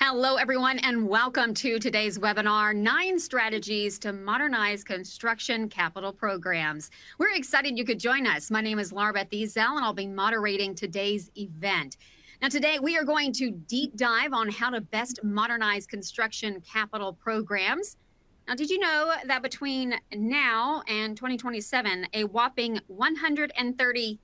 Hello, everyone, and welcome to today's webinar, 9 Strategies to Modernize Construction Capital Programs. We're excited you could join us. My name is Laura Beth Ezel, and I'll be moderating today's event. Now, today we are going to deep dive on how to best modernize construction capital programs. Now, did you know that between now and 2027, a whopping $130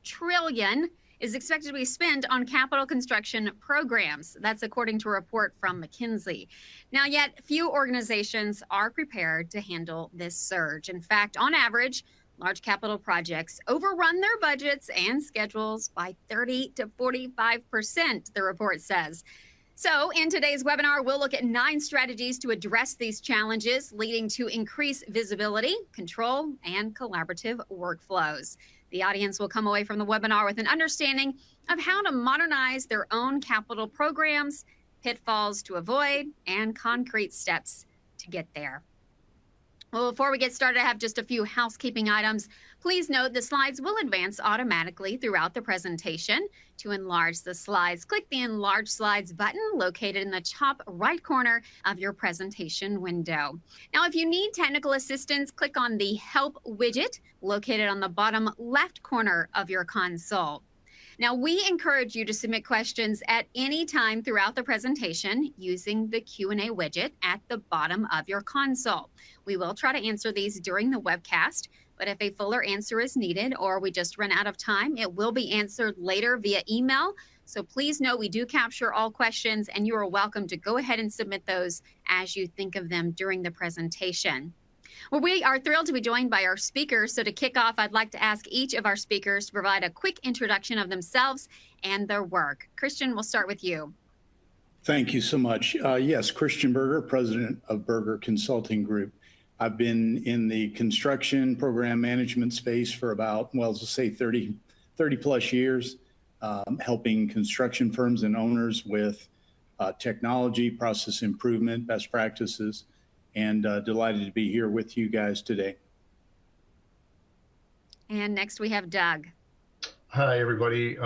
trillion is expected to be spent on capital construction programs? That's according to a report from McKinsey. Now, yet few organizations are prepared to handle this surge. In fact, on average, large capital projects overrun their budgets and schedules by 30 to 45%, the report says. So in today's webinar, we'll look at 9 strategies to address these challenges, leading to increased visibility, control, and collaborative workflows. The audience will come away from the webinar with an understanding of how to modernize their own capital programs, pitfalls to avoid, and concrete steps to get there. Well, before we get started, I have just a few housekeeping items. Please note the slides will advance automatically throughout the presentation. To enlarge the slides, click the Enlarge Slides button located in the top right corner of your presentation window. Now, if you need technical assistance, click on the Help widget located on the bottom left corner of your console. Now, we encourage you to submit questions at any time throughout the presentation using the Q&A widget at the bottom of your console. We will try to answer these during the webcast, but if a fuller answer is needed or we just run out of time, it will be answered later via email. So please note we do capture all questions, and you are welcome to go ahead and submit those as you think of them during the presentation. Well, we are thrilled to be joined by our speakers. So to kick off, I'd like to ask each of our speakers to provide a quick introduction of themselves and their work. Christian, we'll start with you. Thank you so much. Yes, Christian Berger, president of Berger Consulting Group. I've been in the construction program management space for about, well, let's say 30 plus years, helping construction firms and owners with technology, process improvement, best practices, and delighted to be here with you guys today. And next we have Doug. Hi, everybody.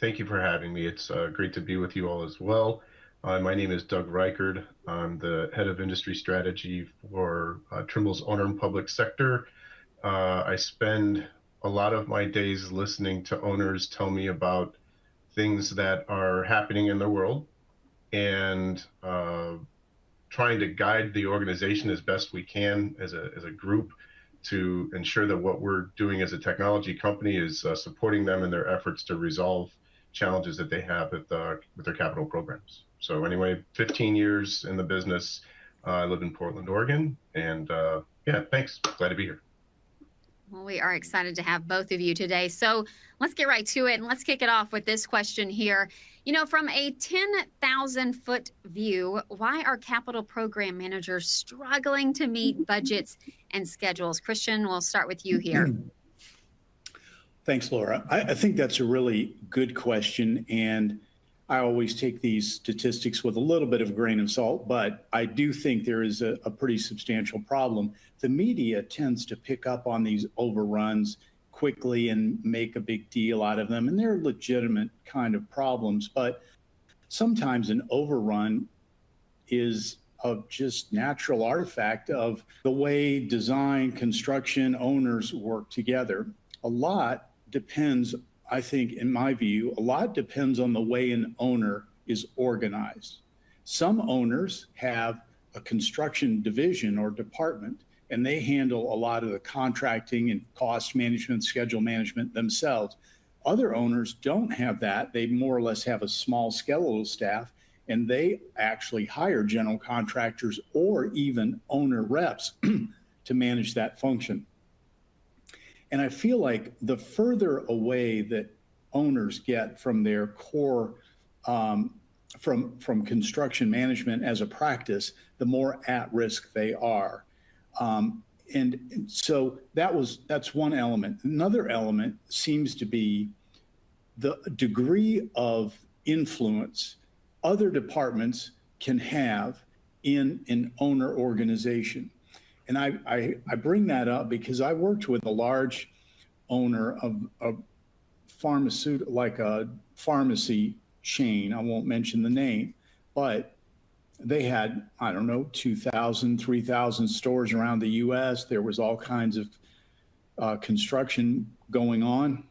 Thank you for having me. It's great to be with you all as well. My name is Doug Reichard. I'm the head of industry strategy for Trimble's owner and public sector. I spend a lot of my days listening to owners tell me about things that are happening in the world and trying to guide the organization as best we can as a group to ensure that what we're doing as a technology company is supporting them in their efforts to resolve challenges that they have with their capital programs. So anyway, 15 years in the business. I live in Portland, Oregon, and yeah, thanks. Glad to be here. Well, we are excited to have both of you today. So let's get right to it, and let's kick it off with this question here. You know, from a 10,000-foot view, why are capital program managers struggling to meet budgets and schedules? Christian, we'll start with you here. Thanks, Laura. I think that's a really good question, and I always take these statistics with a little bit of a grain of salt, but I do think there is a pretty substantial problem. The media tends to pick up on these overruns quickly and make a big deal out of them, and they're legitimate kind of problems, but sometimes an overrun is a just natural artifact of the way design, construction, owners work together. A lot depends, I think, in my view, a lot depends on the way an owner is organized. Some owners have a construction division or department, and they handle a lot of the contracting and cost management, schedule management themselves. Other owners don't have that. They more or less have a small skeletal staff, and they actually hire general contractors or even owner reps to manage that function. And I feel like the further away that owners get from their core, from construction management as a practice, the more at risk they are. And so that's one element. Another element seems to be the degree of influence other departments can have in an owner organization. And I bring that up because I worked with a large owner of a pharmaceutical, like a pharmacy chain. I won't mention the name, but they had, I don't know, 2,000, 3,000 stores around the US. There was all kinds of construction going on.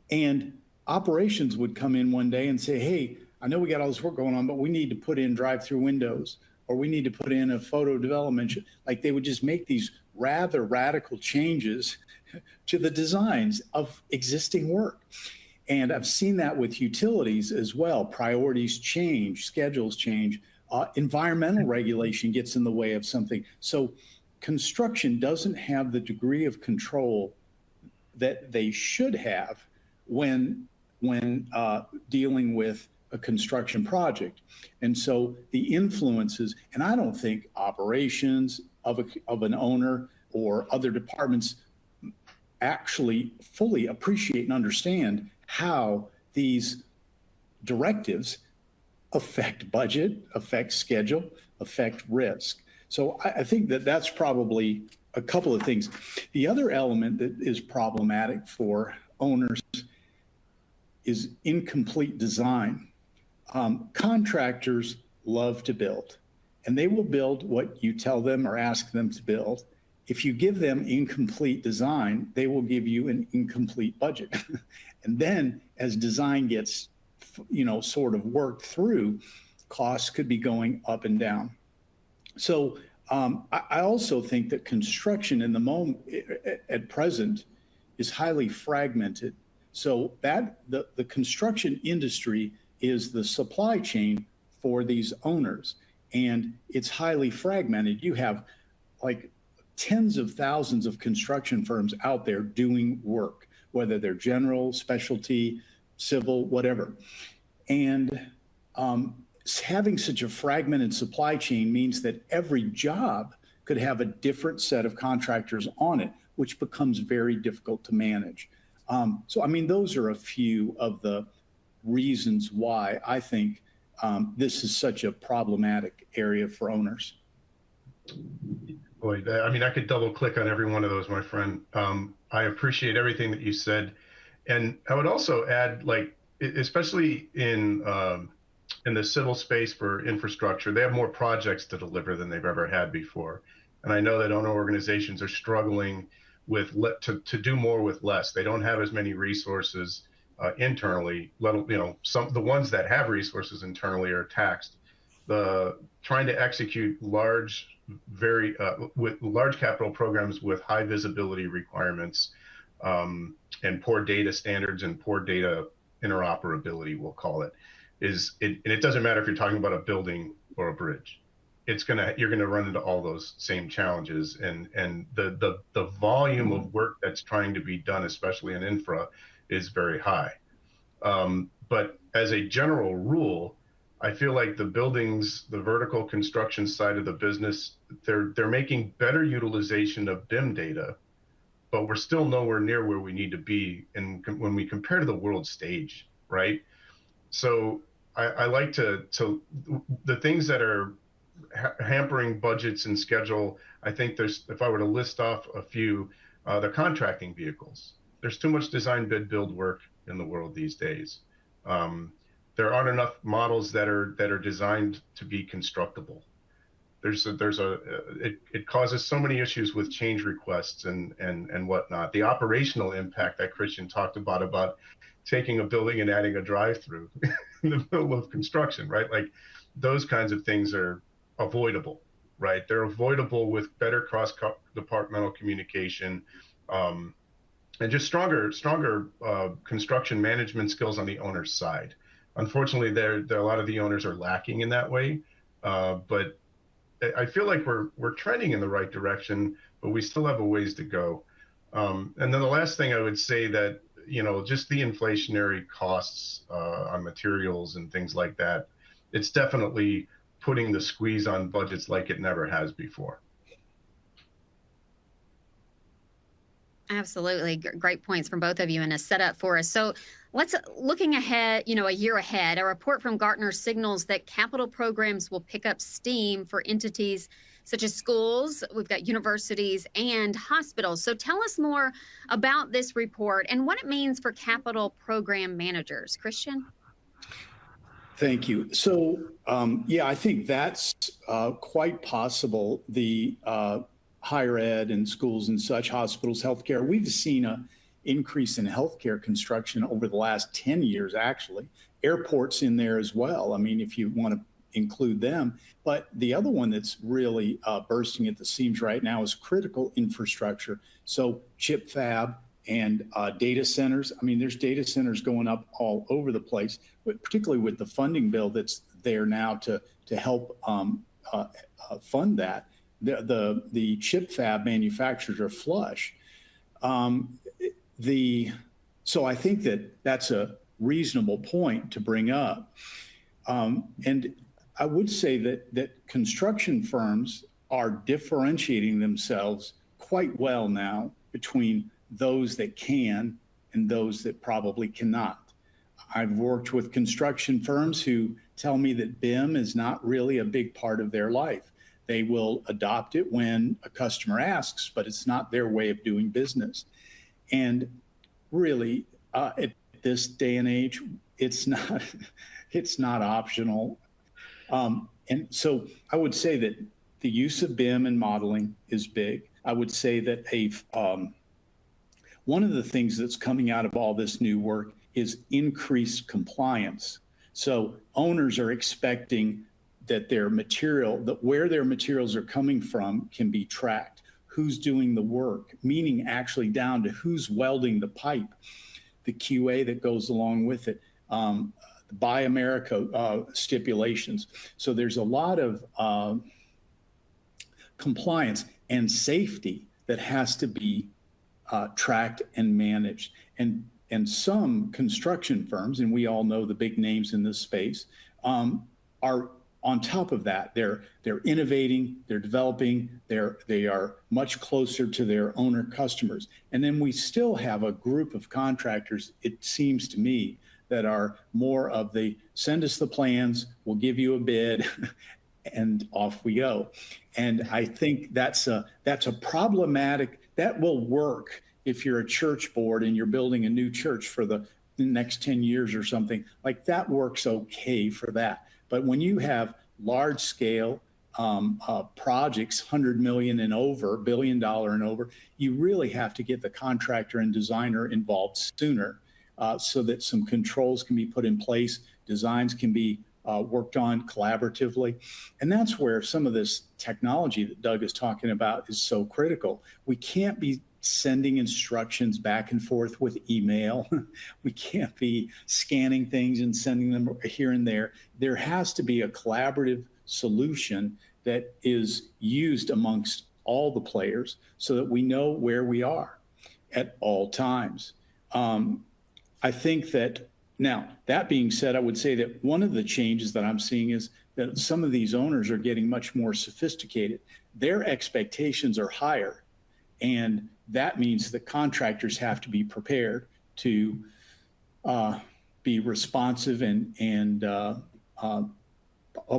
And operations would come in one day and say, hey, I know we got all this work going on, but we need to put in drive-through windows, or we need to put in a photo development. Like they would just make these rather radical changes to the designs of existing work. And I've seen that with utilities as well. Priorities change, schedules change, environmental regulation gets in the way of something. So construction doesn't have the degree of control that they should have when dealing with a construction project. And so the influences, and I don't think operations of an owner or other departments actually fully appreciate and understand how these directives affect budget, affect schedule, affect risk. So I think that that's probably a couple of things. The other element that is problematic for owners is incomplete design. Contractors love to build, and they will build what you tell them or ask them to build. If you give them incomplete design, they will give you an incomplete budget. And then as design gets, sort of worked through, costs could be going up and down. So I also think that construction in the moment at present is highly fragmented. So that the construction industry is the supply chain for these owners, and it's highly fragmented. You have like tens of thousands of construction firms out there doing work, whether they're general, specialty, civil, whatever. And having such a fragmented supply chain means that every job could have a different set of contractors on it, which becomes very difficult to manage. So, I mean, those are a few of the reasons why I think this is such a problematic area for owners. Boy, I mean, I could double click on every one of those, my friend. I appreciate everything that you said. And I would also add, like, especially in the civil space for infrastructure, they have more projects to deliver than they've ever had before. And I know that owner organizations are struggling with to do more with less. They don't have as many resources internally. The ones that have resources internally are taxed. Trying to execute large capital programs with high visibility requirements and poor data standards and poor data interoperability, we'll call it, and it doesn't matter if you're talking about a building or a bridge. You're gonna run into all those same challenges, and the volume of work that's trying to be done, especially in infra, is very high. But as a general rule, I feel like the vertical construction side of the business, they're making better utilization of BIM data, but we're still nowhere near where we need to be when we compare to the world stage, right? So I like the things that are hampering budgets and schedule. I think if I were to list off a few, the contracting vehicles. There's too much design, bid, build work in the world these days. There aren't enough models that are designed to be constructible. It causes so many issues with change requests and whatnot. The operational impact that Christian talked about taking a building and adding a drive-through in the middle of construction, right? Like those kinds of things are avoidable, right? They're avoidable with better cross-departmental communication and just stronger construction management skills on the owner's side. Unfortunately, a lot of the owners are lacking in that way, but I feel like we're trending in the right direction, but we still have a ways to go. And then the last thing I would say that, just the inflationary costs on materials and things like that, it's definitely putting the squeeze on budgets like it never has before. Absolutely. Great points from both of you and a setup for us. So looking ahead, a year ahead, a report from Gartner signals that capital programs will pick up steam for entities such as schools, we've got universities and hospitals. So tell us more about this report and what it means for capital program managers. Christian? Thank you. So, yeah, I think that's quite possible. The higher ed and schools and such, hospitals, healthcare, we've seen a increase in healthcare construction over the last 10 years, actually. Airports in there as well. I mean, if you want to include them. But the other one that's really bursting at the seams right now is critical infrastructure. So chip fab and data centers. I mean, there's data centers going up all over the place, particularly with the funding bill that's there now to help fund that. The chip fab manufacturers are flush. So I think that that's a reasonable point to bring up. And I would say that construction firms are differentiating themselves quite well now between those that can and those that probably cannot. I've worked with construction firms who tell me that BIM is not really a big part of their life. They will adopt it when a customer asks, but it's not their way of doing business. And really, at this day and age, it's not optional. And so I would say that the use of BIM and modeling is big. I would say that one of the things that's coming out of all this new work is increased compliance. So owners are expecting that where their materials are coming from can be tracked. Who's doing the work, meaning actually down to who's welding the pipe, the QA that goes along with it, the Buy America stipulations. So there's a lot of compliance and safety that has to be tracked and managed. And some construction firms, and we all know the big names in this space, are on top of that. They're innovating, they're developing, they are much closer to their owner customers. And then we still have a group of contractors, it seems to me, that are more of the send us the plans, we'll give you a bid, and off we go. And I think that's a problematic, that will work if you're a church board and you're building a new church for the next 10 years or something, like that works okay for that. But when you have large scale projects, 100 million and over, $1 billion and over, you really have to get the contractor and designer involved sooner so that some controls can be put in place, designs can be worked on collaboratively. And that's where some of this technology that Doug is talking about is so critical. We can't be sending instructions back and forth with email. We can't be scanning things and sending them here and there. There has to be a collaborative solution that is used amongst all the players so that we know where we are at all times. I think that now, that being said, I would say that one of the changes that I'm seeing is that some of these owners are getting much more sophisticated. Their expectations are higher. And that means that contractors have to be prepared to be responsive and a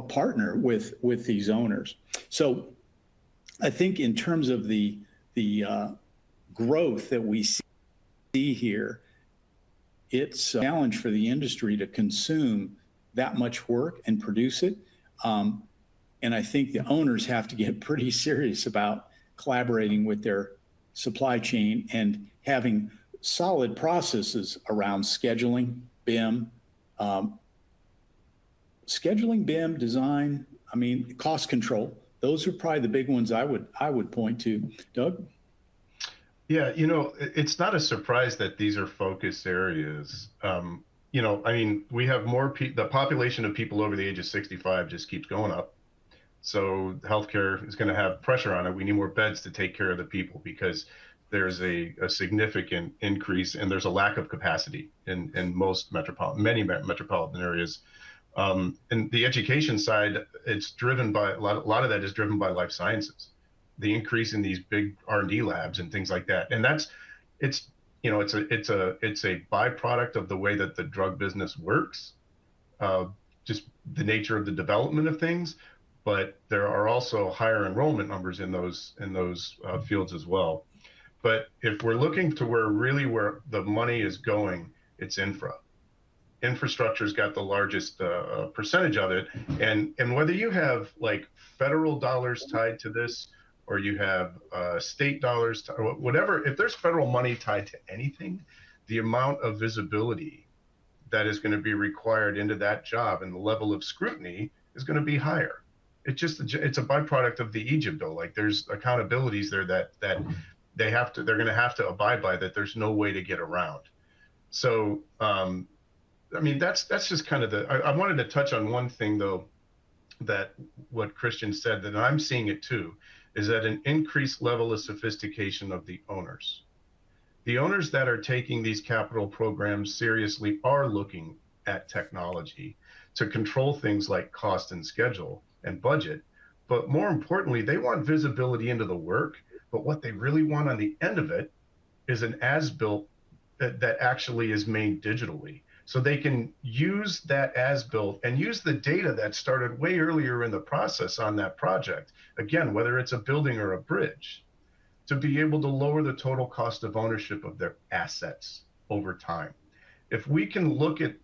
partner with these owners. So I think in terms of the growth that we see here, it's a challenge for the industry to consume that much work and produce it. And I think the owners have to get pretty serious about collaborating with their supply chain and having solid processes around scheduling, BIM, design, I mean, cost control. Those are probably the big ones I would point to. Doug? Yeah, it's not a surprise that these are focus areas. I mean, we have the population of people over the age of 65 just keeps going up. So healthcare is going to have pressure on it. We need more beds to take care of the people because there's a significant increase and there's a lack of capacity in many metropolitan areas. And the education side, it's driven by a lot of that is driven by life sciences, the increase in these big R&D labs and things like that. And it's a byproduct of the way that the drug business works, just the nature of the development of things. But there are also higher enrollment numbers in those fields as well. But if we're looking to where the money is going, it's infra. infrastructure's got the largest percentage of it. And whether you have like federal dollars tied to this, or you have state dollars, or whatever, if there's federal money tied to anything, the amount of visibility that is going to be required into that job and the level of scrutiny is going to be higher. It's a byproduct of the Egypt bill. Like there's accountabilities there that they're going to have to abide by, that there's no way to get around. So I mean, that's just kind of I wanted to touch on one thing though, that what Christian said, that I'm seeing it too, is that an increased level of sophistication of the owners. The owners that are taking these capital programs seriously are looking at technology to control things like cost and schedule and budget. But more importantly, they want visibility into the work. But what they really want on the end of it is an as-built that actually is made digitally. So they can use that as-built and use the data that started way earlier in the process on that project, again, whether it's a building or a bridge, to be able to lower the total cost of ownership of their assets over time. If we can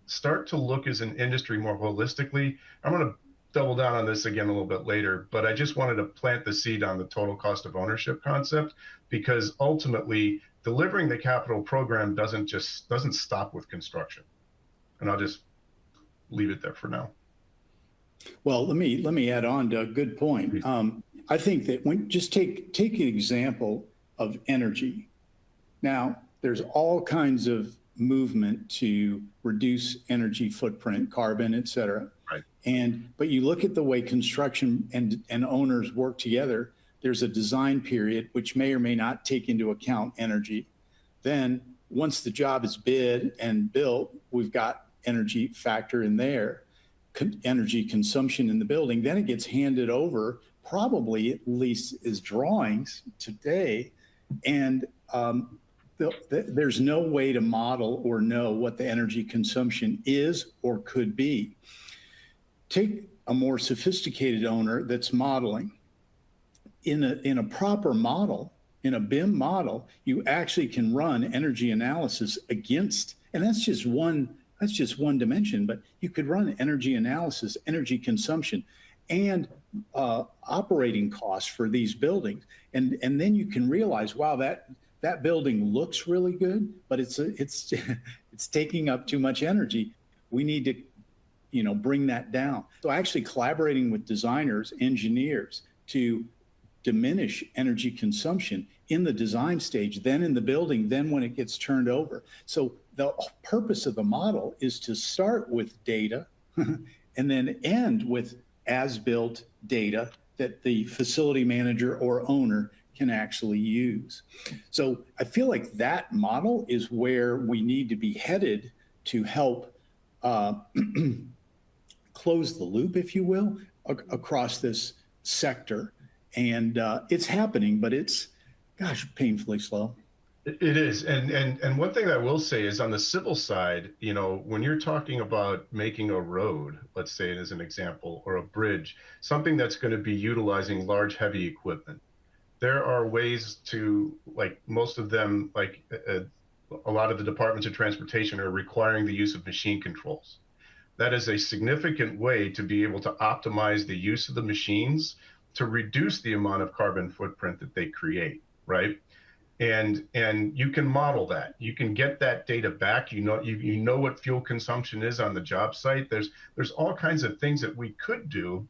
start to look as an industry more holistically, I'm going to double down on this again a little bit later, but I just wanted to plant the seed on the total cost of ownership concept, because ultimately delivering the capital program doesn't stop with construction. And I'll just leave it there for now. Well, let me add on, Doug. Good point. I think that just take an example of energy. Now, there's all kinds of movement to reduce energy footprint, carbon, et cetera. Right. But you look at the way construction and owners work together. There's a design period which may or may not take into account energy. Then once the job is bid and built, we've got energy factor in there, energy consumption in the building. Then it gets handed over, probably at least as drawings today. And there's no way to model or know what the energy consumption is or could be. Take a more sophisticated owner that's modeling. In a proper model, in a BIM model, you actually can run energy analysis against, and that's just one dimension, but you could run energy analysis, energy consumption, and operating costs for these buildings. And then you can realize, wow, that building looks really good, but it's taking up too much energy. We need to, bring that down. So actually collaborating with designers, engineers to diminish energy consumption in the design stage, then in the building, then when it gets turned over. So the purpose of the model is to start with data and then end with as-built data that the facility manager or owner can actually use. So I feel like that model is where we need to be headed to help close the loop, if you will, across this sector. And it's happening, but it's, painfully slow. It is. And one thing I will say is on the civil side, when you're talking about making a road, let's say it as an example, or a bridge, something that's going to be utilizing large, heavy equipment, there are ways to, like most of them, like a lot of the departments of transportation are requiring the use of machine controls. That is a significant way to be able to optimize the use of the machines to reduce the amount of carbon footprint that they create, right? And you can model that. You can get that data back. You know what fuel consumption is on the job site. There's all kinds of things that we could do,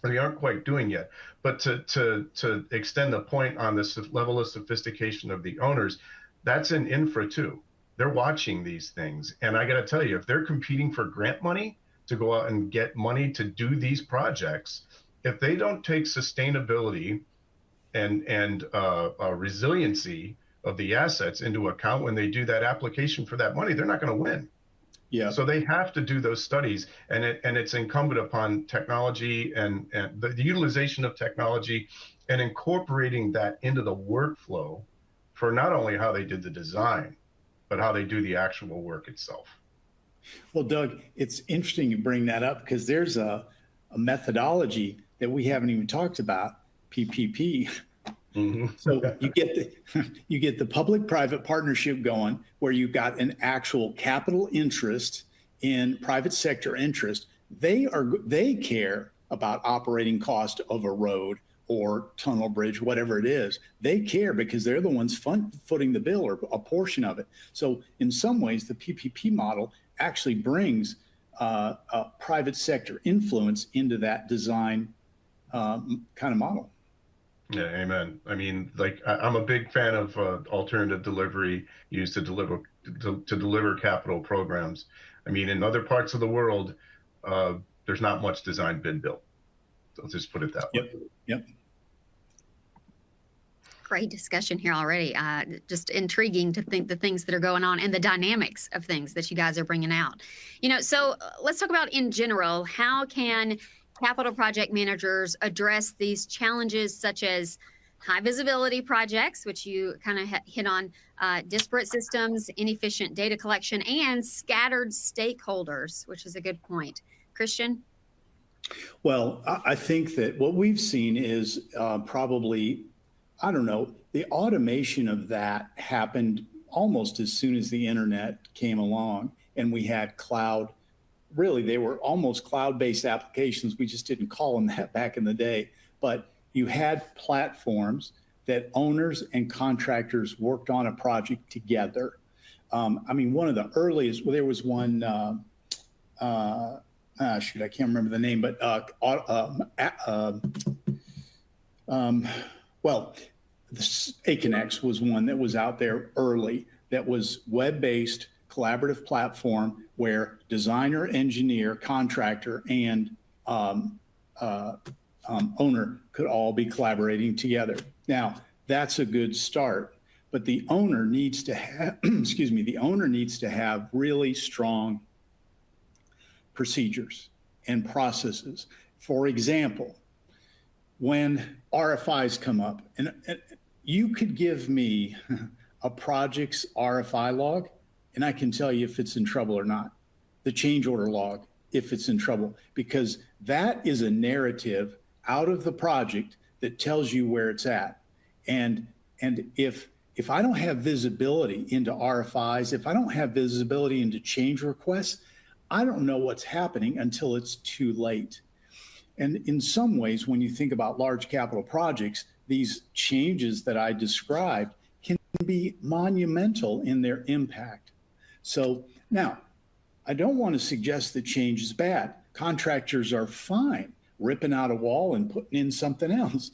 we aren't quite doing yet. But to extend the point on this level of sophistication of the owners, that's in infra too. They're watching these things, and I got to tell you, if they're competing for grant money to go out and get money to do these projects, if they don't take sustainability and resiliency of the assets into account when they do that application for that money, they're not going to win. Yeah. So they have to do those studies, and it's incumbent upon technology and the utilization of technology and incorporating that into the workflow for not only how they did the design, but how they do the actual work itself. Well, Doug, it's interesting you bring that up, because there's a methodology that we haven't even talked about, PPP. Mm-hmm. So you get the public-private partnership going, where you've got an actual capital interest in private sector interest, they care about operating cost of a road or tunnel, bridge, whatever it is. They care because they're the ones footing the bill or a portion of it. So in some ways, the PPP model actually brings private sector influence into that design kind of model. Yeah, amen. I mean, like I'm a big fan of alternative delivery used to deliver capital programs. I mean, in other parts of the world, there's not much design been built. I'll just put it that way. Yep. Great discussion here already. Just intriguing to think the things that are going on and the dynamics of things that you guys are bringing out. So let's talk about in general, how can capital project managers address these challenges such as high visibility projects, which you kind of hit on, disparate systems, inefficient data collection, and scattered stakeholders, which is a good point. Christian? Well, I think that what we've seen is probably, I don't know, the automation of that happened almost as soon as the internet came along and we had cloud. Really, they were almost cloud-based applications. We just didn't call them that back in the day. But you had platforms that owners and contractors worked on a project together. I mean, one of the earliest, well, there was one, shoot, I can't remember the name, but well, Aconex was one that was out there early that was web-based collaborative platform where designer, engineer, contractor, and owner could all be collaborating together. Now, that's a good start, but the owner needs to have, the owner needs to have really strong procedures and processes. For example, when RFIs come up, and you could give me a project's RFI log, and I can tell you if it's in trouble or not. The change order log, if it's in trouble, because that is a narrative out of the project that tells you where it's at. And if I don't have visibility into RFIs, if I don't have visibility into change requests, I don't know what's happening until it's too late. And in some ways, when you think about large capital projects, these changes that I described can be monumental in their impact. So now, I don't want to suggest that change is bad. Contractors are fine ripping out a wall and putting in something else.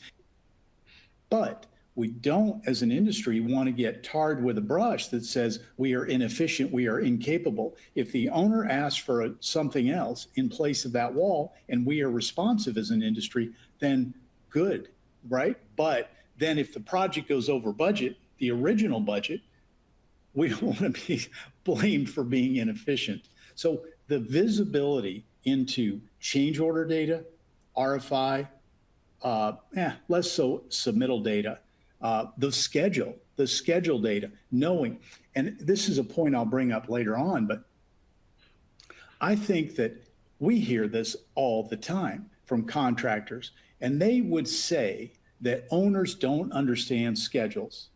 But we don't, as an industry, want to get tarred with a brush that says we are inefficient, we are incapable. If the owner asks for something else in place of that wall and we are responsive as an industry, then good, right? But then if the project goes over budget, the original budget, we don't want to be blamed for being inefficient. So the visibility into change order data, RFI, less so submittal data, the schedule data, knowing, and this is a point I'll bring up later on, but I think that we hear this all the time from contractors, and they would say that owners don't understand schedules.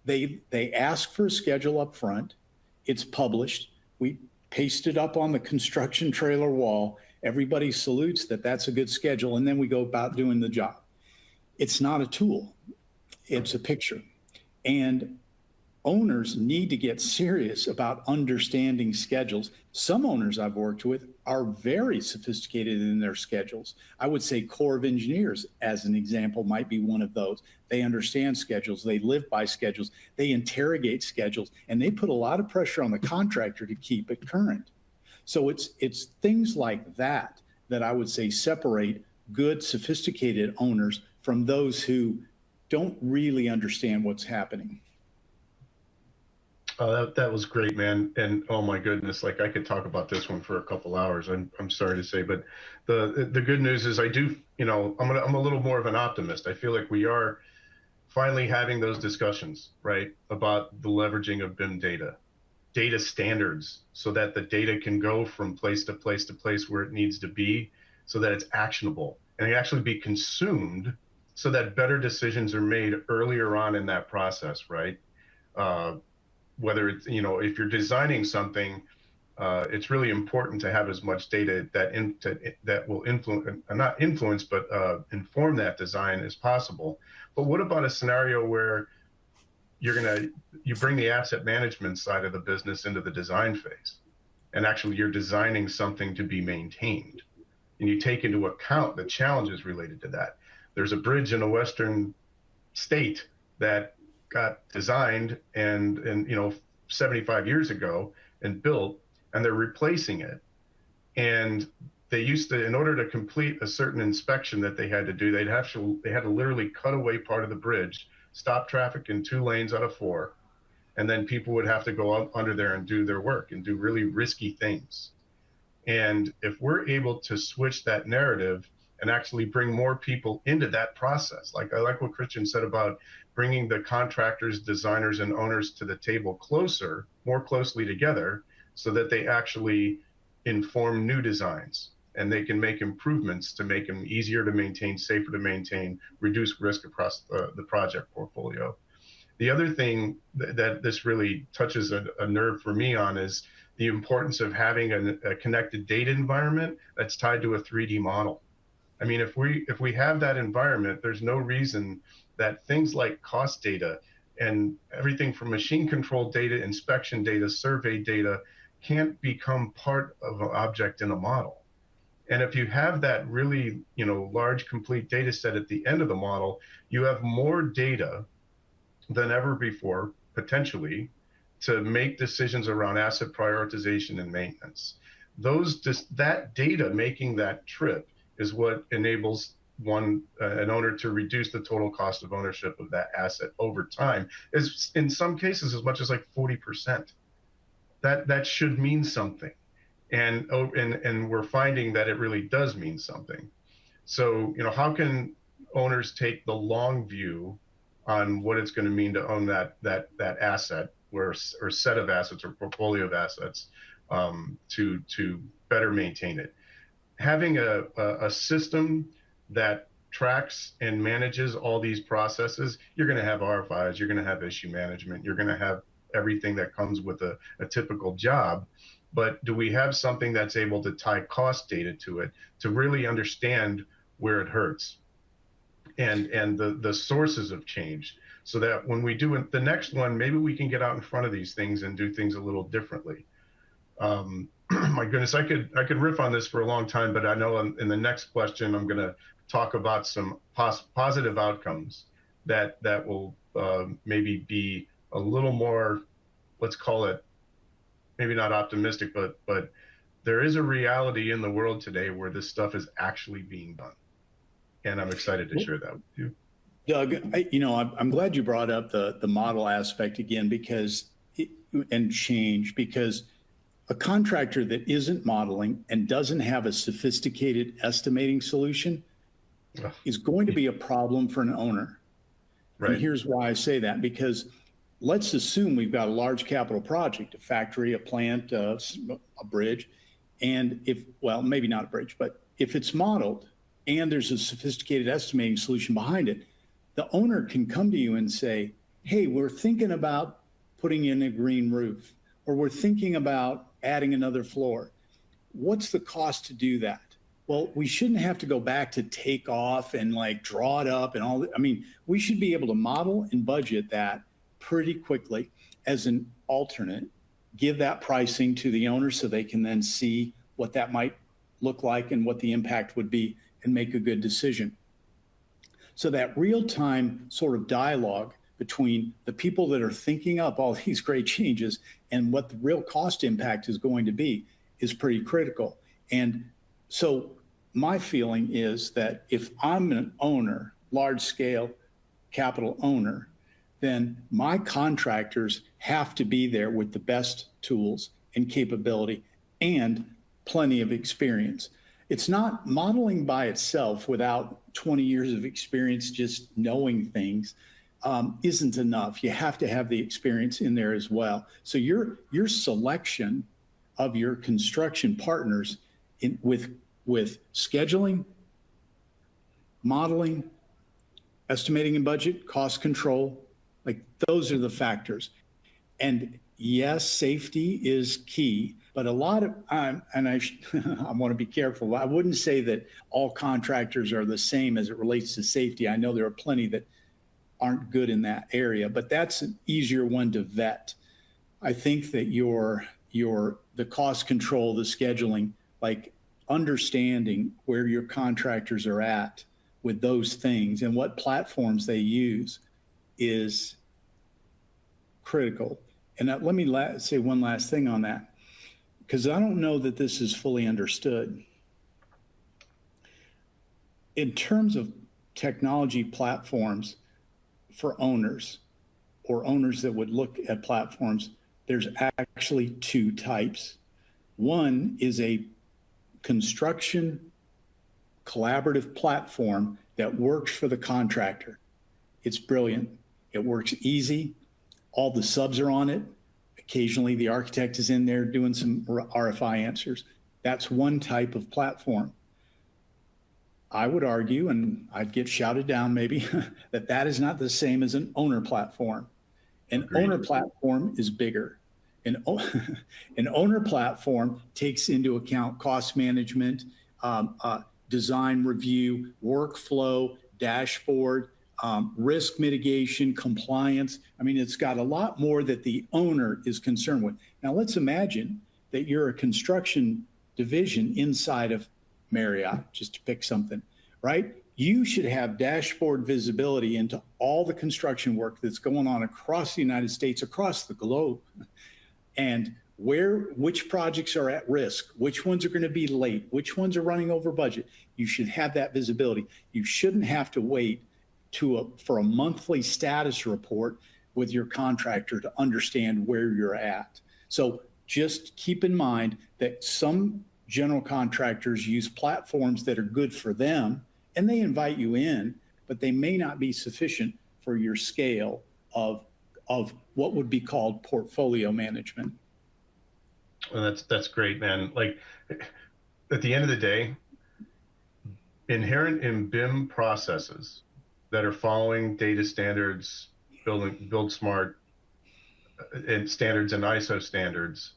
They ask for a schedule up front. It's published. We paste it up on the construction trailer wall. Everybody salutes that that's a good schedule, and then we go about doing the job. It's not a tool. It's a picture. And owners need to get serious about understanding schedules. Some owners I've worked with are very sophisticated in their schedules. I would say Corps of Engineers, as an example, might be one of those. They understand schedules. They live by schedules. They interrogate schedules, and they put a lot of pressure on the contractor to keep it current. So it's things like that that I would say separate good, sophisticated owners from those who don't really understand what's happening. Oh, that was great, man. And oh my goodness, like I could talk about this one for a couple hours. I'm sorry to say, but the good news is I do, I'm a little more of an optimist. I feel like we are finally having those discussions, right, about the leveraging of BIM data standards, so that the data can go from place to place to place where it needs to be, so that it's actionable and it actually be consumed, so that better decisions are made earlier on in that process, right? Whether it's, if you're designing something, it's really important to have as much data that will influence, not influence, but inform that design as possible. But what about a scenario where you bring the asset management side of the business into the design phase, and actually you're designing something to be maintained, and you take into account the challenges related to that. There's a bridge in a western state that got designed and 75 years ago and built, and they're replacing it. And they used to, in order to complete a certain inspection that they had to do, they had to literally cut away part of the bridge, stop traffic in 2 lanes out of 4, and then people would have to go up under there and do their work and do really risky things. And if we're able to switch that narrative and actually bring more people into that process, like I like what Christian said about bringing the contractors, designers, and owners to the table closer, more closely together, so that they actually inform new designs and they can make improvements to make them easier to maintain, safer to maintain, reduce risk across the project portfolio. The other thing that this really touches a nerve for me on is the importance of having a connected data environment that's tied to a 3D model. I mean, if we have that environment, there's no reason that things like cost data and everything from machine control data, inspection data, survey data can't become part of an object in a model. And if you have that really, large complete data set at the end of the model, you have more data than ever before, potentially, to make decisions around asset prioritization and maintenance. That data making that trip is what enables an owner to reduce the total cost of ownership of that asset over time, is in some cases as much as like 40%. That should mean something. And we're finding that it really does mean something. So, how can owners take the long view on what it's going to mean to own that asset or set of assets or portfolio of assets to better maintain it? Having a system that tracks and manages all these processes, you're going to have RFIs, you're going to have issue management, you're going to have everything that comes with a typical job. But do we have something that's able to tie cost data to it to really understand where it hurts and the sources of change, so that when we do the next one, maybe we can get out in front of these things and do things a little differently. My goodness, I could riff on this for a long time, but I know in the next question, I'm going to talk about some positive outcomes that will maybe be a little more, let's call it, maybe not optimistic, but there is a reality in the world today where this stuff is actually being done. And I'm excited to share that with you. Doug, I'm glad you brought up the model aspect again, because a contractor that isn't modeling and doesn't have a sophisticated estimating solution is going to be a problem for an owner. Right. And here's why I say that, because let's assume we've got a large capital project, a factory, a plant, a bridge, and maybe not a bridge, but if it's modeled and there's a sophisticated estimating solution behind it, the owner can come to you and say, hey, we're thinking about putting in a green roof, or we're thinking about adding another floor. What's the cost to do that? Well, we shouldn't have to go back to take off and draw it up and all that. I mean, we should be able to model and budget that pretty quickly as an alternate, give that pricing to the owner so they can then see what that might look like and what the impact would be and make a good decision. So that real-time sort of dialogue between the people that are thinking up all these great changes and what the real cost impact is going to be is pretty critical. And so my feeling is that if I'm an owner, large-scale capital owner, then my contractors have to be there with the best tools and capability and plenty of experience. It's not modeling by itself without 20 years of experience, just knowing things isn't enough. You have to have the experience in there as well. So your selection of your construction partners with scheduling, modeling, estimating and budget, cost control, those are the factors. And yes, safety is key, But a lot of, and I want to be careful. I wouldn't say that all contractors are the same as it relates to safety. I know there are plenty that aren't good in that area, but that's an easier one to vet. I think that the cost control, the scheduling, like understanding where your contractors are at with those things and what platforms they use is critical. And let me say one last thing on that, because I don't know that this is fully understood. In terms of technology platforms for owners or owners that would look at platforms, there's actually two types. One is a construction collaborative platform that works for the contractor. It's brilliant. It works easy. All the subs are on it. Occasionally the architect is in there doing some RFI answers. That's one type of platform. I would argue, and I'd get shouted down maybe, that is not the same as an owner platform. An Agreed. owner platform is bigger. An owner platform takes into account cost management, design review, workflow, dashboard, risk mitigation, compliance. I mean, it's got a lot more that the owner is concerned with. Now, let's imagine that you're a construction division inside of Marriott, just to pick something, right? You should have dashboard visibility into all the construction work that's going on across the United States, across the globe, and which projects are at risk, which ones are going to be late, which ones are running over budget. You should have that visibility. You shouldn't have to wait for a monthly status report with your contractor to understand where you're at. So just keep in mind that some general contractors use platforms that are good for them, and they invite you in, but they may not be sufficient for your scale of what would be called portfolio management. Well, that's great, man. Like, at the end of the day, inherent in BIM processes that are following data standards, build smart and standards and ISO standards,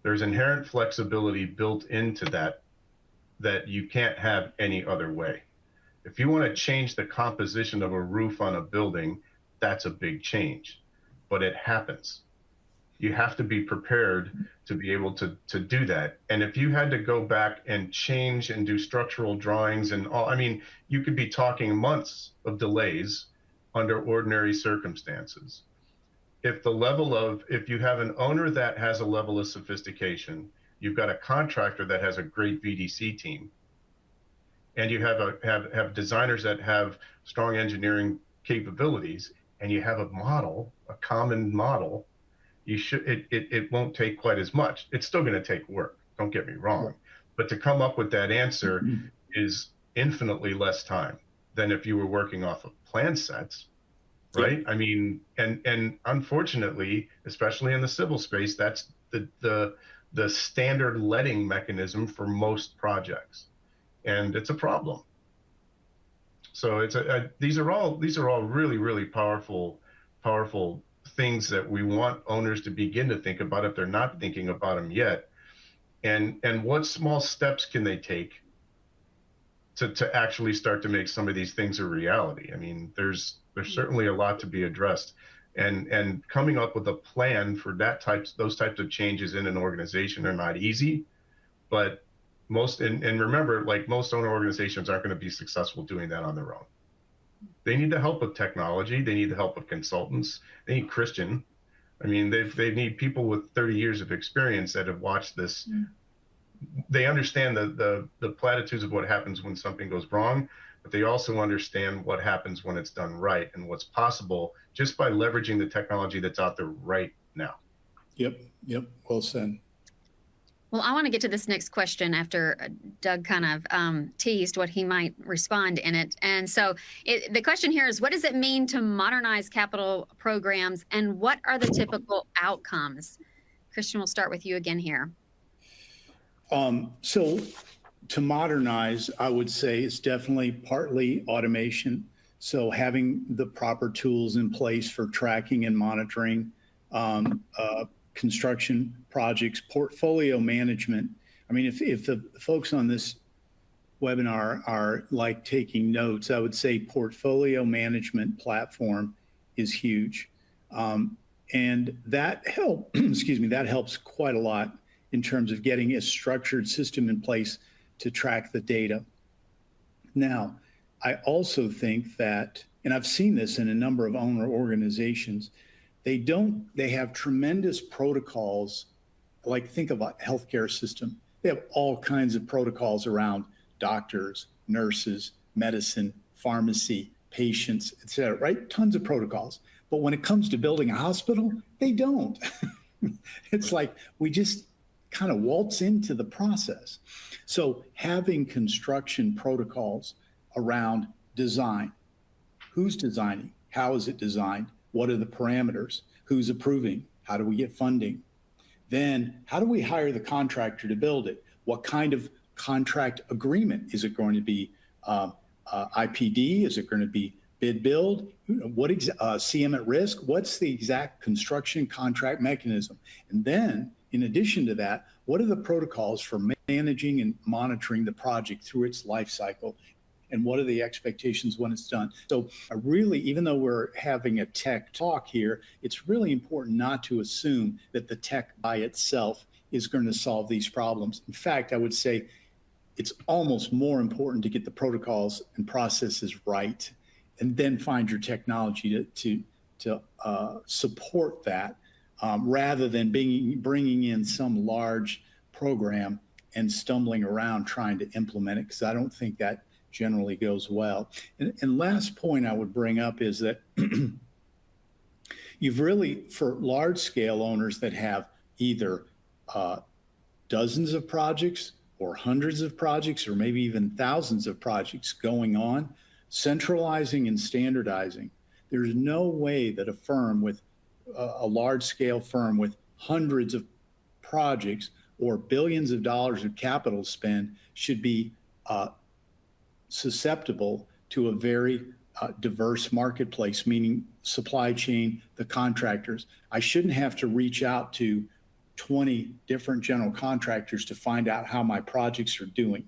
there's inherent flexibility built into that you can't have any other way. If you want to change the composition of a roof on a building, that's a big change, but it happens. You have to be prepared to be able to do that. And if you had to go back and change and do structural drawings and all, I mean, you could be talking months of delays under ordinary circumstances. If you have an owner that has a level of sophistication, you've got a contractor that has a great VDC team, and you have designers that have strong engineering capabilities, and you have a common model, it won't take quite as much. It's still going to take work, don't get me wrong, but to come up with that answer is infinitely less time than if you were working off of plan sets, right? Yeah. I mean, and unfortunately, especially in the civil space, that's the standard letting mechanism for most projects, and it's a problem. So these are all really, really powerful things that we want owners to begin to think about if they're not thinking about them yet. And what small steps can they take to actually start to make some of these things a reality? I mean, there's certainly a lot to be addressed, and coming up with a plan for those types of changes in an organization are not easy, but and remember, like, most owner organizations aren't going to be successful doing that on their own. They need the help of technology. They need the help of consultants. They need Christian. I mean, they need people with 30 years of experience that have watched this. They understand the platitudes of what happens when something goes wrong, but they also understand what happens when it's done right and what's possible just by leveraging the technology that's out there right now. Yep. Well said. Well, I want to get to this next question after Doug kind of teased what he might respond in it. And so the question here is, what does it mean to modernize capital programs, and what are the typical outcomes? Christian, we'll start with you again here. So to modernize, I would say it's definitely partly automation. So having the proper tools in place for tracking and monitoring, construction projects, portfolio management. I mean, if the folks on this webinar are like taking notes, I would say portfolio management platform is huge. And that that helps quite a lot in terms of getting a structured system in place to track the data. Now, I also think that, and I've seen this in a number of owner organizations, they have tremendous protocols. Like, think of a healthcare system. They have all kinds of protocols around doctors, nurses, medicine, pharmacy, patients, et cetera, right? Tons of protocols. But when it comes to building a hospital, they don't. It's like we just kind of waltz into the process. So having construction protocols around design, who's designing, how is it designed, what are the parameters, who's approving, how do we get funding, then how do we hire the contractor to build it, what kind of contract agreement is it going to be, IPD, is it going to be bid build, what CM at risk, what's the exact construction contract mechanism, and then in addition to that, what are the protocols for managing and monitoring the project through its life cycle? And what are the expectations when it's done? So really, even though we're having a tech talk here, it's really important not to assume that the tech by itself is going to solve these problems. In fact, I would say it's almost more important to get the protocols and processes right, and then find your technology to support that, rather than bringing in some large program and stumbling around trying to implement it, because I don't think that generally goes well. And last point I would bring up is that you've really, for large scale owners that have either dozens of projects or hundreds of projects or maybe even thousands of projects going on, centralizing and standardizing. There's no way that a firm with a large scale firm with hundreds of projects or billions of dollars of capital spend should be susceptible to a very diverse marketplace, meaning supply chain, the contractors. I shouldn't have to reach out to 20 different general contractors to find out how my projects are doing.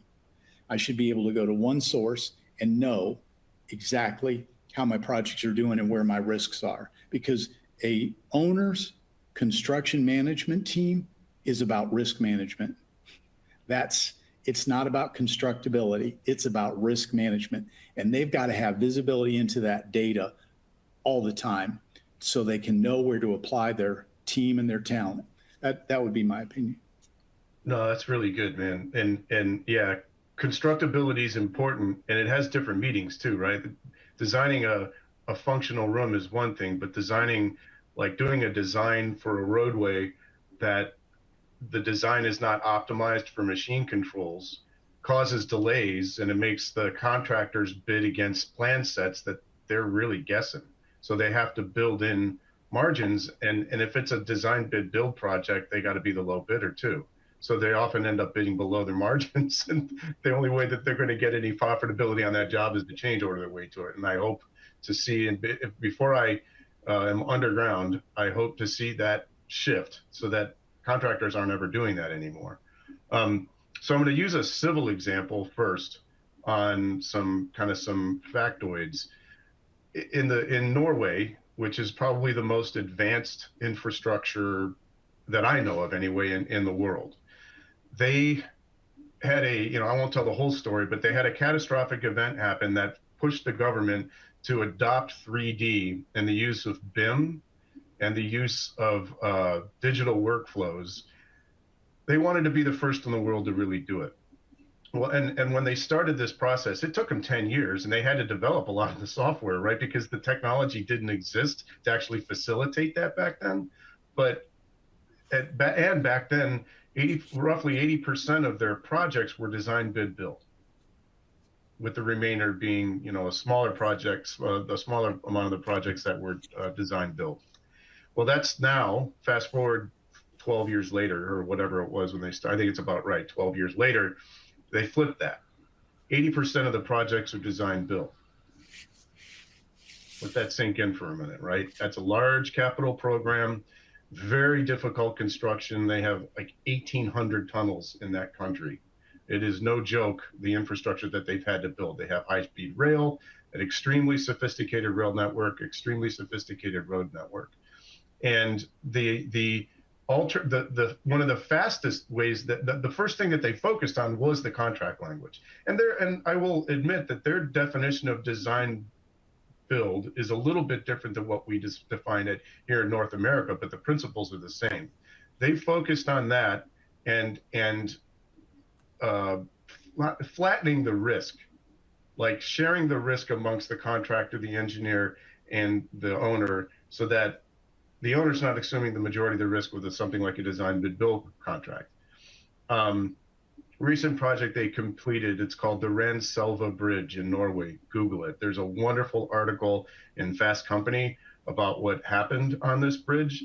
I should be able to go to one source and know exactly how my projects are doing and where my risks are, because a owner's construction management team is about risk management. It's not about constructability, it's about risk management. And they've got to have visibility into that data all the time so they can know where to apply their team and their talent. That would be my opinion. No, that's really good, man. And yeah, constructability is important, and it has different meanings too, right? Designing a functional room is one thing, but designing, like doing a design for a roadway that the design is not optimized for machine controls causes delays, and it makes the contractors bid against plan sets that they're really guessing. So they have to build in margins, and if it's a design bid build project, they got to be the low bidder too. So they often end up bidding below their margins, and the only way that they're going to get any profitability on that job is to change order their way to it. And I hope to see, and before I am underground, I hope to see that shift so that contractors aren't ever doing that anymore. So I'm going to use a civil example first on some factoids. In Norway, which is probably the most advanced infrastructure that I know of anyway in the world, they had I won't tell the whole story, but they had a catastrophic event happen that pushed the government to adopt 3D and the use of BIM and the use of digital workflows. They wanted to be the first in the world to really do it. Well, and when they started this process, it took them 10 years, and they had to develop a lot of the software, right? Because the technology didn't exist to actually facilitate that back then. But back then, roughly 80% of their projects were design bid build, with the remainder being, a smaller projects, the smaller amount of the projects that were design build. Well, that's now, fast forward 12 years later, or whatever it was when they started, I think it's about right, 12 years later, they flipped that. 80% of the projects are design build. Let that sink in for a minute, right? That's a large capital program Very difficult construction. They have like 1,800 tunnels in that country. It is no joke, the infrastructure that they've had to build. They have high-speed rail, an extremely sophisticated rail network, extremely sophisticated road network. And one of the fastest ways that the first thing that they focused on was the contract language. And I will admit that their definition of design build is a little bit different than what we just define it here in North America, but the principles are the same. They focused on that and flattening the risk, like sharing the risk amongst the contractor, the engineer, and the owner, so that the owner's not assuming the majority of the risk with something like a design bid build contract. Recent project they completed, it's called the Randselva Bridge in Norway. Google it. There's a wonderful article in Fast Company about what happened on this bridge.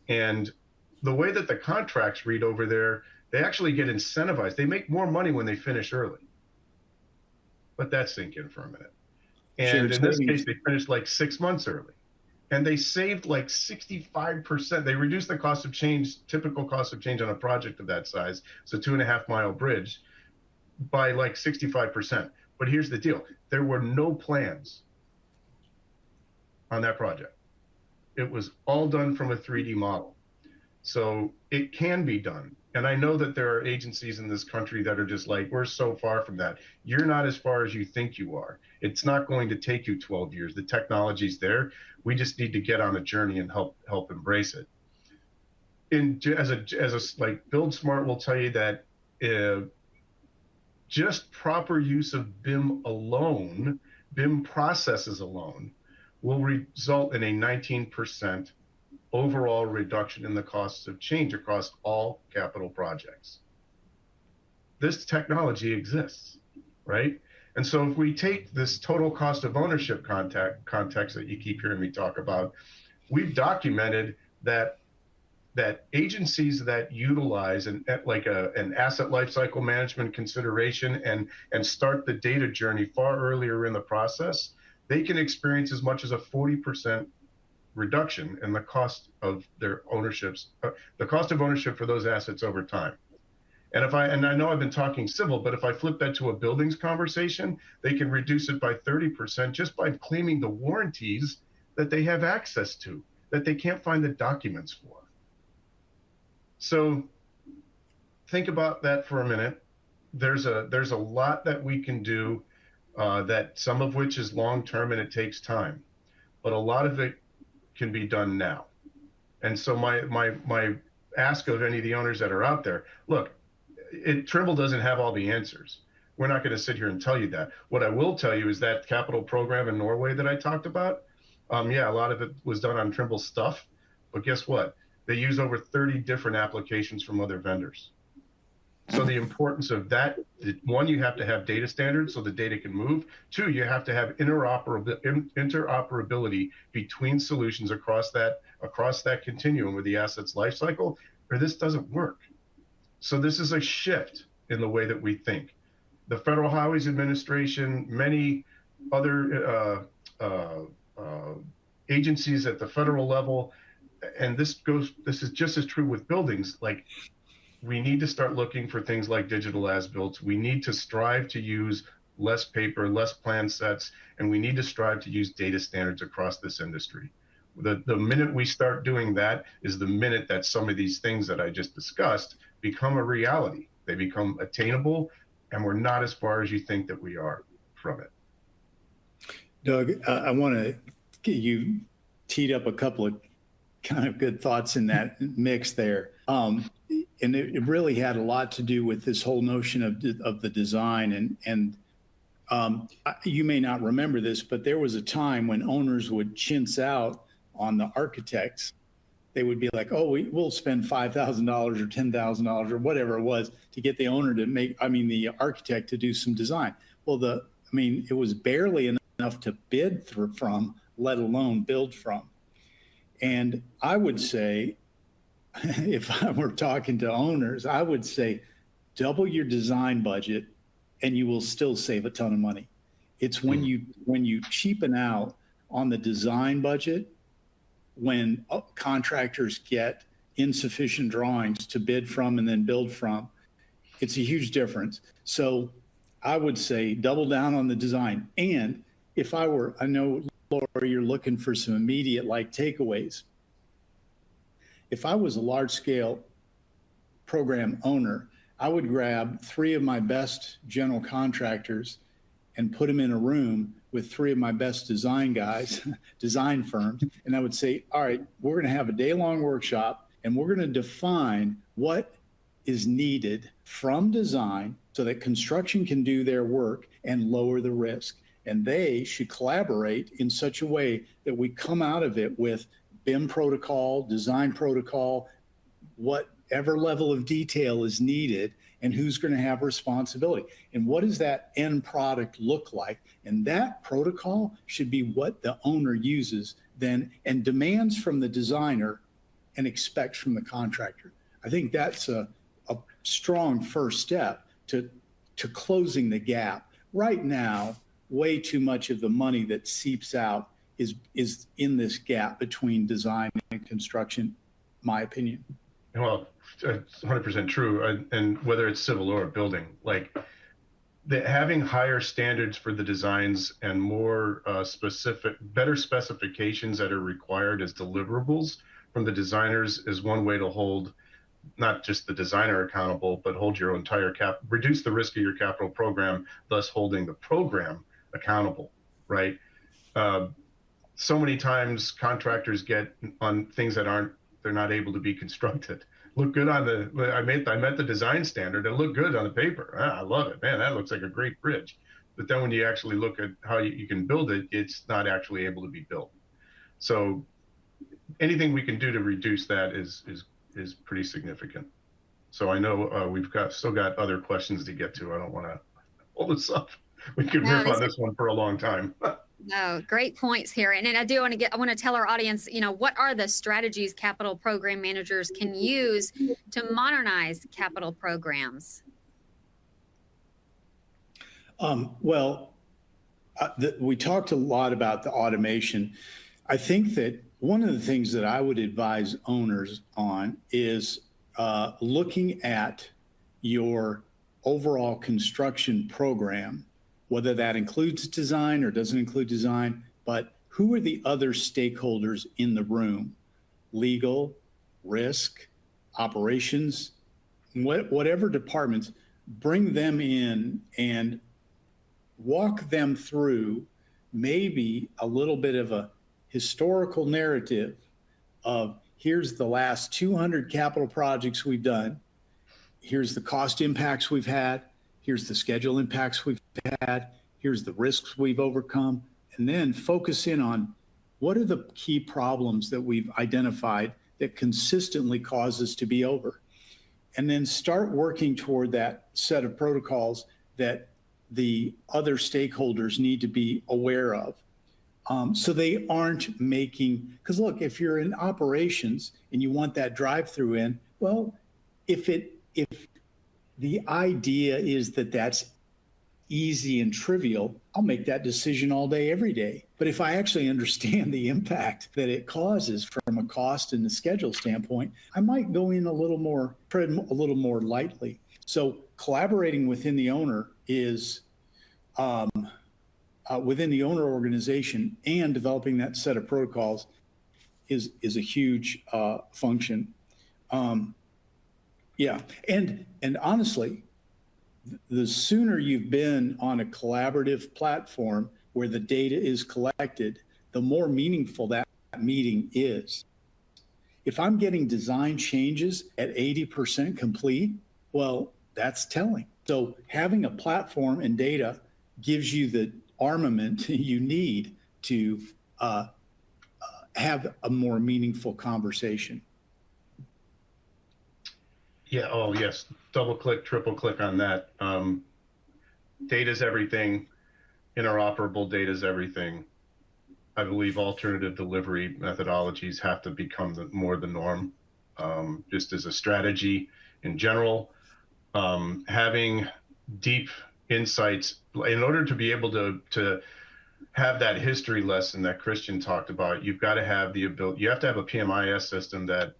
And the way that the contracts read over there, they actually get incentivized. They make more money when they finish early. Let that sink in for a minute. And in this case, they finished like 6 months early. And they saved like 65%. They reduced the cost of change, typical cost of change on a project of that size, it's a 2.5-mile bridge, by like 65%. But here's the deal. There were no plans on that project. It was all done from a 3D model. So it can be done. And I know that there are agencies in this country that are just like, we're so far from that. You're not as far as you think you are. It's not going to take you 12 years. The technology's there. We just need to get on a journey and help embrace it. Like Build Smart will tell you that just proper use of BIM alone, BIM processes alone, will result in a 19% overall reduction in the costs of change across all capital projects. This technology exists, right? And so if we take this total cost of ownership context that you keep hearing me talk about, we've documented that agencies that utilize an asset lifecycle management consideration and start the data journey far earlier in the process, they can experience as much as a 40% reduction in the cost of their ownerships, the cost of ownership for those assets over time. And I know I've been talking civil, but if I flip that to a buildings conversation, they can reduce it by 30% just by claiming the warranties that they have access to, that they can't find the documents for. So think about that for a minute. There's a lot that we can do, that some of which is long-term and it takes time, but a lot of it can be done now. And so my ask of any of the owners that are out there, look, Trimble doesn't have all the answers. We're not going to sit here and tell you that. What I will tell you is that capital program in Norway that I talked about, yeah, a lot of it was done on Trimble stuff, but guess what? They use over 30 different applications from other vendors. So the importance of that, one, you have to have data standards so the data can move. Two, you have to have interoperability between solutions across that continuum with the assets lifecycle, or this doesn't work. So this is a shift in the way that we think. The Federal Highways Administration, many other agencies at the federal level, and this is just as true with buildings, like, we need to start looking for things like digital as-built. We need to strive to use less paper, less plan sets, and we need to strive to use data standards across this industry. The minute we start doing that is the minute that some of these things that I just discussed become a reality. They become attainable, and we're not as far as you think that we are from it. Doug, I want to get you teed up a couple of kind of good thoughts in that mix there. And it really had a lot to do with this whole notion of the design. And you may not remember this, but there was a time when owners would chintz out on the architects. They would be like, oh, we'll spend $5,000 or $10,000 or whatever it was to get the owner to the architect to do some design. Well, it was barely enough to bid from, let alone build from. And I would say, if I were talking to owners, I would say double your design budget and you will still save a ton of money. It's when you cheapen out on the design budget, when contractors get insufficient drawings to bid from and then build from, it's a huge difference. So I would say double down on the design. And if I were, I know, Laura, you're looking for some immediate like takeaways. If I was a large scale program owner, I would grab 3 of my best general contractors and put them in a room with 3 of my best design guys, design firms. And I would say, all right, we're going to have a day-long workshop and we're going to define what is needed from design so that construction can do their work and lower the risk. And they should collaborate in such a way that we come out of it with BIM protocol, design protocol, whatever level of detail is needed, and who's going to have responsibility. And what does that end product look like? And that protocol should be what the owner uses then and demands from the designer and expects from the contractor. I think that's a strong first step to closing the gap. Right now, way too much of the money that seeps out is in this gap between design and construction, my opinion. Well, it's 100% true. And whether it's civil or building, like having higher standards for the designs and more better specifications that are required as deliverables from the designers is one way to hold not just the designer accountable, but hold your entire reduce the risk of your capital program, thus holding the program accountable, right? So many times contractors get on things that they're not able to be constructed. Look good on I met the design standard. It looked good on the paper. I love it, man. That looks like a great bridge. But then when you actually look at how you can build it, it's not actually able to be built. So anything we can do to reduce that is pretty significant. So I know we've still got other questions to get to. I don't want to hold this up. We could riff on this one for a long time. No, great points here. And then I want to tell our audience, what are the strategies capital program managers can use to modernize capital programs? We talked a lot about the automation. I think that one of the things that I would advise owners on is looking at your overall construction program, whether that includes design or doesn't include design, but who are the other stakeholders in the room? Legal, risk, operations, whatever departments, bring them in and walk them through maybe a little bit of a historical narrative of here's the last 200 capital projects we've done. Here's the cost impacts we've had. Here's the schedule impacts we've had. Here's the risks we've overcome. And then focus in on what are the key problems that we've identified that consistently cause us to be over. And then start working toward that set of protocols that the other stakeholders need to be aware of. So they aren't making, because look, if you're in operations and you want that drive-through in, well, if the idea is that that's easy and trivial, I'll make that decision all day, every day. But if I actually understand the impact that it causes from a cost and a schedule standpoint, I might go in tread a little more lightly. So collaborating within the owner is within the owner organization and developing that set of protocols is a huge function. Yeah, and honestly, the sooner you've been on a collaborative platform where the data is collected, the more meaningful that meeting is. If I'm getting design changes at 80% complete, well, that's telling. So having a platform and data gives you the armament you need to have a more meaningful conversation. Yeah. Oh, yes. Double click, triple click on that. Data's everything. Interoperable data's everything. I believe alternative delivery methodologies have to become more the norm, just as a strategy in general. Having deep insights in order to be able to have that history lesson that Christian talked about, you've got to have the ability, you have to have a PMIS system that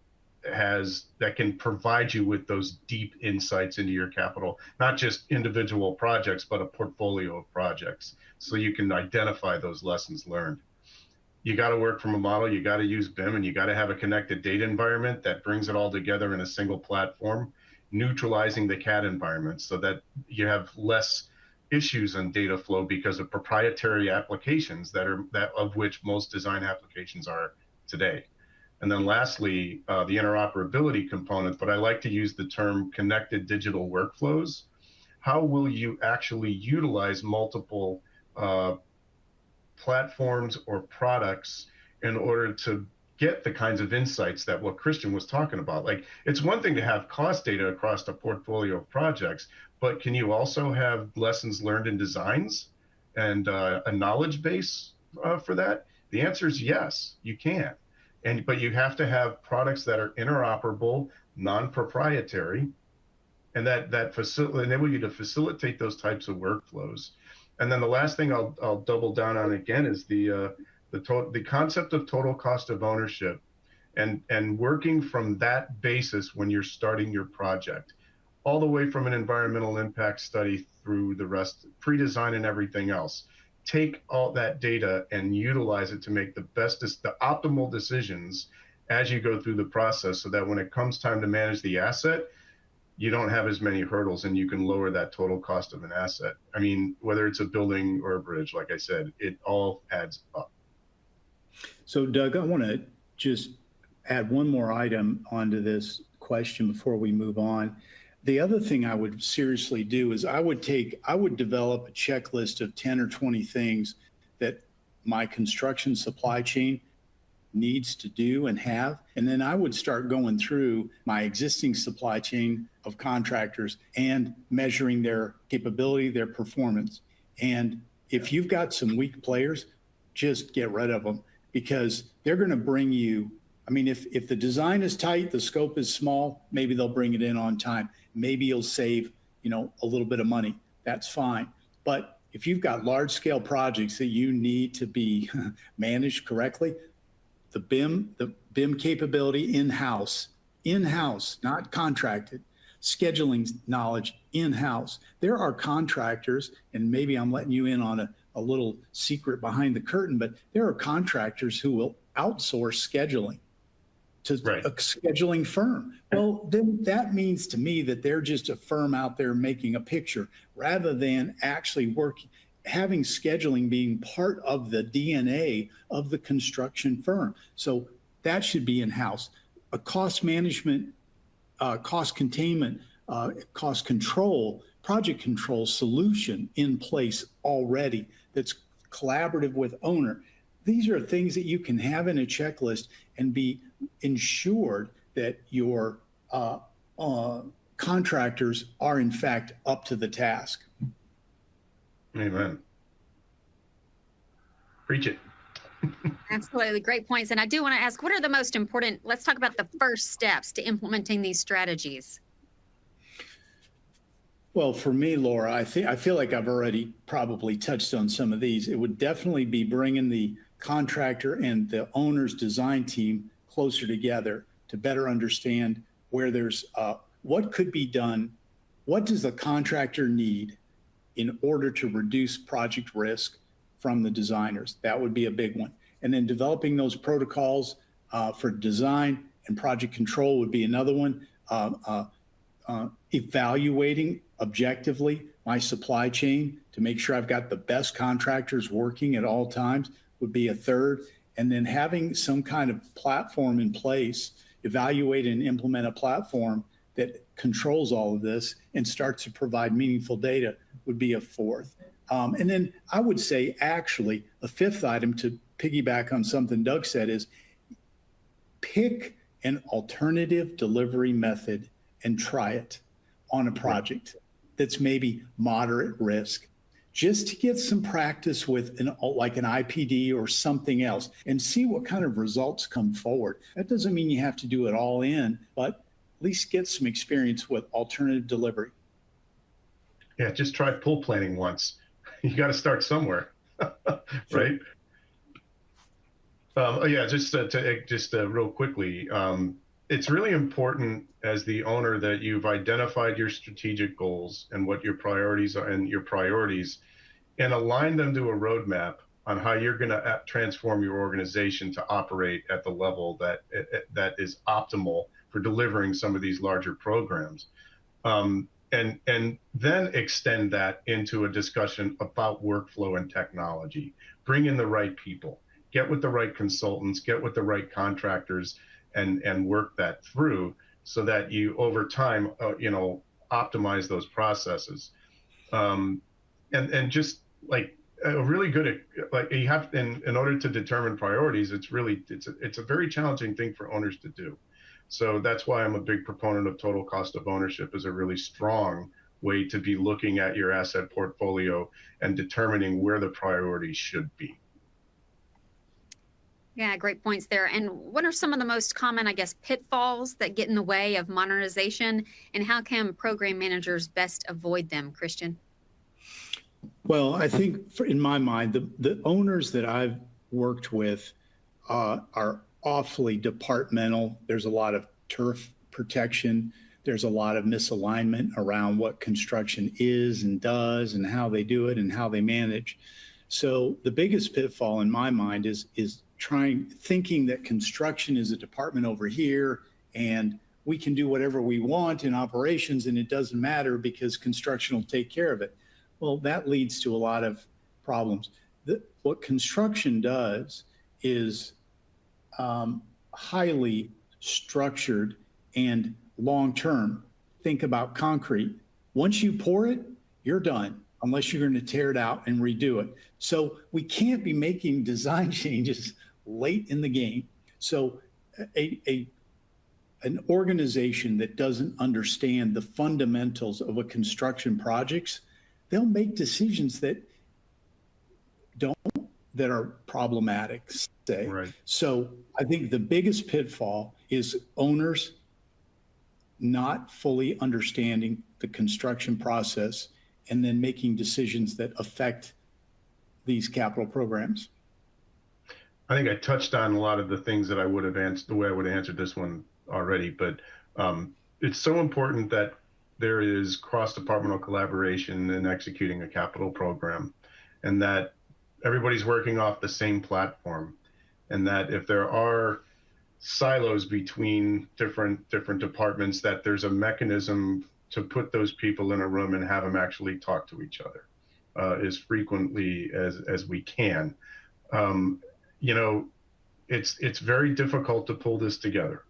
that can provide you with those deep insights into your capital, not just individual projects, but a portfolio of projects, so you can identify those lessons learned. You got to work from a model, you got to use BIM, and you got to have a connected data environment that brings it all together in a single platform, neutralizing the CAD environment so that you have less issues on data flow because of proprietary applications that of which most design applications are today. And then lastly, the interoperability component, but I like to use the term connected digital workflows. How will you actually utilize multiple platforms or products in order to get the kinds of insights that what Christian was talking about? Like, it's one thing to have cost data across a portfolio of projects, but can you also have lessons learned in designs and a knowledge base for that? The answer is yes, you can. But you have to have products that are interoperable, non-proprietary, and that enable you to facilitate those types of workflows. And then the last thing I'll double down on again is the concept of total cost of ownership, and working from that basis when you're starting your project, all the way from an environmental impact study through the rest, pre-design and everything else. Take all that data and utilize it to make the optimal decisions as you go through the process, so that when it comes time to manage the asset, you don't have as many hurdles and you can lower that total cost of an asset. I mean, whether it's a building or a bridge, like I said, it all adds up. So Doug, I want to just add one more item onto this question before we move on. The other thing I would seriously do is I would develop a checklist of 10 or 20 things that my construction supply chain needs to do and have. And then I would start going through my existing supply chain of contractors and measuring their capability, their performance. And if you've got some weak players, just get rid of them, because they're going to bring you, I mean, if the design is tight, the scope is small, maybe they'll bring it in on time. Maybe you'll save, a little bit of money. That's fine. But if you've got large scale projects that you need to be managed correctly, the BIM capability in-house, not contracted, scheduling knowledge in-house. There are contractors, and maybe I'm letting you in on a little secret behind the curtain, but there are contractors who will outsource scheduling to a scheduling firm. Well, then that means to me that they're just a firm out there making a picture rather than actually having scheduling being part of the DNA of the construction firm. So that should be in-house. A cost management, cost containment, cost control, project control solution in place already that's collaborative with owner. These are things that you can have in a checklist and be ensured that your contractors are in fact up to the task. Amen. Preach it. Absolutely. Great points. And I do want to ask, what are the most important, let's talk about the first steps to implementing these strategies. Well, for me, Laura, I feel like I've already probably touched on some of these. It would definitely be bringing the contractor and the owner's design team closer together to better understand where there's what could be done. What does the contractor need in order to reduce project risk from the designers? That would be a big one. And then developing those protocols for design and project control would be another one. Evaluating objectively my supply chain to make sure I've got the best contractors working at all times would be a third. And then having some kind of platform in place, evaluate and implement a platform that controls all of this and starts to provide meaningful data would be a fourth. And then I would say actually a fifth item to piggyback on something Doug said is pick an alternative delivery method and try it on a project that's maybe moderate risk, just to get some practice with like an IPD or something else and see what kind of results come forward. That doesn't mean you have to do it all in, but at least get some experience with alternative delivery. Yeah, just try pool planning once. You got to start somewhere, right? Yeah, just real quickly, it's really important as the owner that you've identified your strategic goals and what your priorities are and your priorities, and align them to a roadmap on how you're going to transform your organization to operate at the level that is optimal for delivering some of these larger programs. And then extend that into a discussion about workflow and technology. Bring in the right people, get with the right consultants, get with the right contractors, and work that through so that you over time, optimize those processes. And just like a really good, like you have in order to determine priorities, it's a very challenging thing for owners to do. So that's why I'm a big proponent of total cost of ownership as a really strong way to be looking at your asset portfolio and determining where the priorities should be. Yeah, great points there. And what are some of the most common, I guess, pitfalls that get in the way of modernization, and how can program managers best avoid them, Christian? Well, I think in my mind, the owners that I've worked with are awfully departmental. There's a lot of turf protection. There's a lot of misalignment around what construction is and does and how they do it and how they manage. So the biggest pitfall in my mind is thinking that construction is a department over here and we can do whatever we want in operations and it doesn't matter because construction will take care of it. Well, that leads to a lot of problems. What construction does is highly structured and long-term. Think about concrete. Once you pour it, you're done, unless you're going to tear it out and redo it. So we can't be making design changes late in the game. So an organization that doesn't understand the fundamentals of a construction projects, they'll make decisions that are problematic, say. Right. So I think the biggest pitfall is owners not fully understanding the construction process and then making decisions that affect these capital programs. I think I touched on a lot of the things that I would have answered the way I would have answered this one already, but it's so important that there is cross-departmental collaboration in executing a capital program, and that everybody's working off the same platform, and that if there are silos between different departments, that there's a mechanism to put those people in a room and have them actually talk to each other as frequently as we can. It's very difficult to pull this together.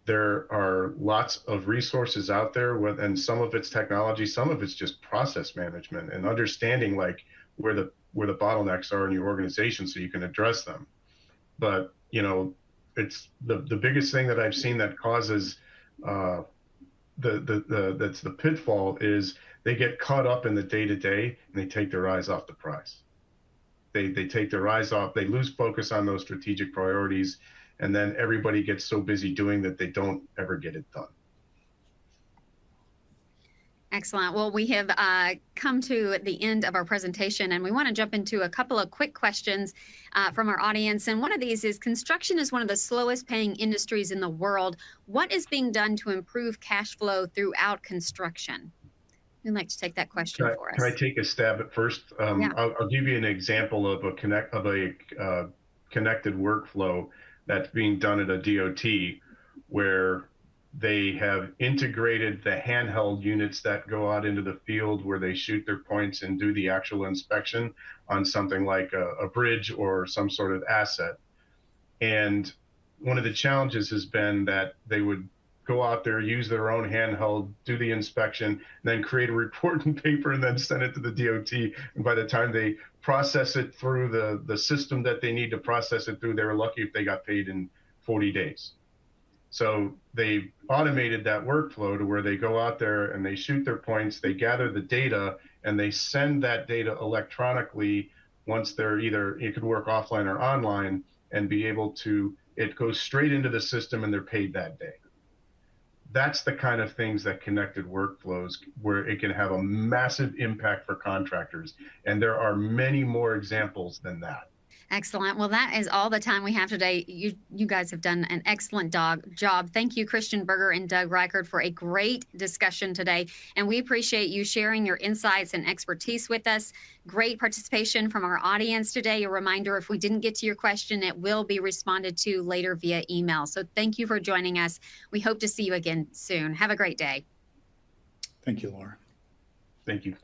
There are lots of resources out there, and some of it's technology, some of it's just process management and understanding like where the bottlenecks are in your organization so you can address them. But it's the biggest thing that I've seen that causes that's the pitfall is they get caught up in the day-to-day and they take their eyes off the prize. They take their eyes off, they lose focus on those strategic priorities, and then everybody gets so busy doing that they don't ever get it done. Excellent. Well, we have come to the end of our presentation, and we want to jump into a couple of quick questions from our audience. And one of these is, construction is one of the slowest paying industries in the world. What is being done to improve cash flow throughout construction? Who'd like to take that question for us? Can I take a stab at first? Yeah. I'll give you an example of a connected workflow that's being done at a DOT, where they have integrated the handheld units that go out into the field where they shoot their points and do the actual inspection on something like a bridge or some sort of asset. And one of the challenges has been that they would go out there, use their own handheld, do the inspection, and then create a report in paper and then send it to the DOT. And by the time they process it through the system that they need to process it through, they were lucky if they got paid in 40 days. So they automated that workflow to where they go out there and they shoot their points, they gather the data, and they send that data electronically once they're either, it could work offline or online, and be able to, it goes straight into the system and they're paid that day. That's the kind of things that connected workflows, where it can have a massive impact for contractors. And there are many more examples than that. Excellent. Well, that is all the time we have today. You guys have done an excellent job. Thank you, Christian Berger and Doug Reichert, for a great discussion today. And we appreciate you sharing your insights and expertise with us. Great participation from our audience today. A reminder, if we didn't get to your question, it will be responded to later via email. So thank you for joining us. We hope to see you again soon. Have a great day. Thank you, Laura. Thank you.